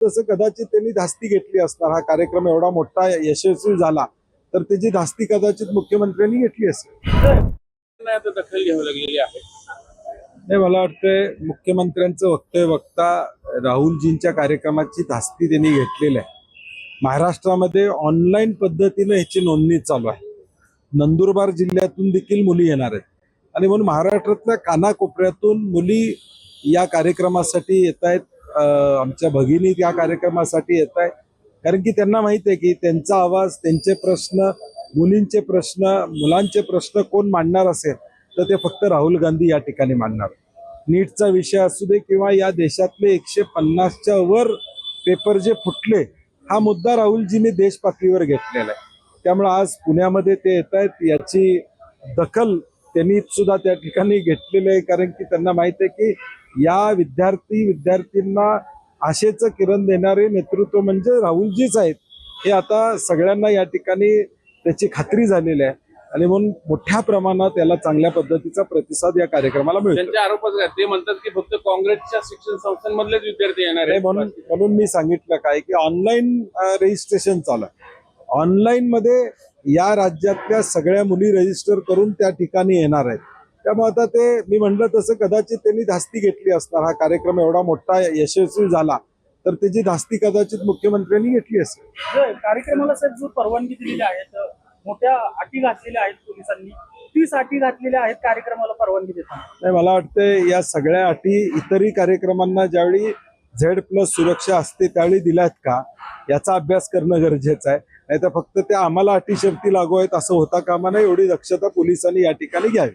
तसं कदाचित त्यांनी धास्ती घेतली असणार. हा कार्यक्रम एवढा मोठा यशस्वी झाला तर त्याची धास्ती कदाचित मुख्यमंत्र्यांनी घेतली असेल. दखल घ्यावी लागलेली आहे. नाही, मला वाटतंय मुख्यमंत्र्यांचं वक्तव्य बघता राहुलजींच्या कार्यक्रमाची धास्ती त्यांनी घेतलेली आहे. महाराष्ट्रामध्ये ऑनलाईन पद्धतीने ह्याची नोंदणी चालू आहे. नंदुरबार जिल्ह्यातून देखील मुली येणार आहेत आणि म्हणून महाराष्ट्रातल्या कानाकोपऱ्यातून मुली या कार्यक्रमासाठी येत आहेत. आमच्या भगिनी या कार्यक्रमासाठी येत आहेत कारण की त्यांना माहित आहे की त्यांचा आवाज, त्यांचे प्रश्न, मुलींचे प्रश्न, मुलांचे प्रश्न कोण मांडणार असेल तर ते फक्त राहुल गांधी या ठिकाणी मांडणार. नीटचा विषय असू दे किंवा या देशातले 150च्या वर पेपर जे फुटले, हा मुद्दा राहुलजींनी देश पातळीवर घेतलेला आहे. त्यामुळे आज पुण्यामध्ये ते येत आहेत, याची दखल त्यांनी सुद्धा त्या ठिकाणी घेतलेली आहे कारण की त्यांना माहित आहे की या विद्यार्थींना आशेचं किरण देणारे नेतृत्व म्हणजे राहुलजीच आहेत. हे आता सगळ्यांना या ठिकाणी त्याची खात्री झालेली आहे आणि म्हणून मोठ्या प्रमाणात याला चांगल्या पद्धतीचा प्रतिसाद या कार्यक्रमाला मिळतो. त्यांचे आरोपच काय, ते म्हणतात की फक्त काँग्रेसच्या शिक्षण संस्थांमधलेच विद्यार्थी येणार आहेत. म्हणून मी सांगितलं काय की ऑनलाईन रजिस्ट्रेशन चालू आहे. ऑनलाईन मध्ये या राज्यातल्या सगळ्या मुली रजिस्टर करून त्या ठिकाणी येणार आहेत. त्यामुळे आता ते मी म्हणलं तसं कदाचित त्यांनी धास्ती घेतली असणार. हा कार्यक्रम एवढा मोठा यशस्वी झाला तर त्याची धास्ती कदाचित मुख्यमंत्र्यांनी घेतली असेल. कार्यक्रमाला साहेब जो परवानगी दिलेली आहे, मोठ्या अटी घातलेल्या आहेत पोलिसांनी, 30 अटी घातलेल्या आहेत कार्यक्रमाला परवानगी देताना. नाही, मला वाटतं या सगळ्या अटी इतरही कार्यक्रमांना ज्यावेळी Z+ सुरक्षा असते त्यावेळी दिल्यात का, याचा अभ्यास करणं गरजेचं आहे. नाही तर फक्त त्या आम्हाला अटी शर्ती लागू आहेत असं होता कामा नये. एवढी दक्षता पोलिसांनी या ठिकाणी घ्यावी.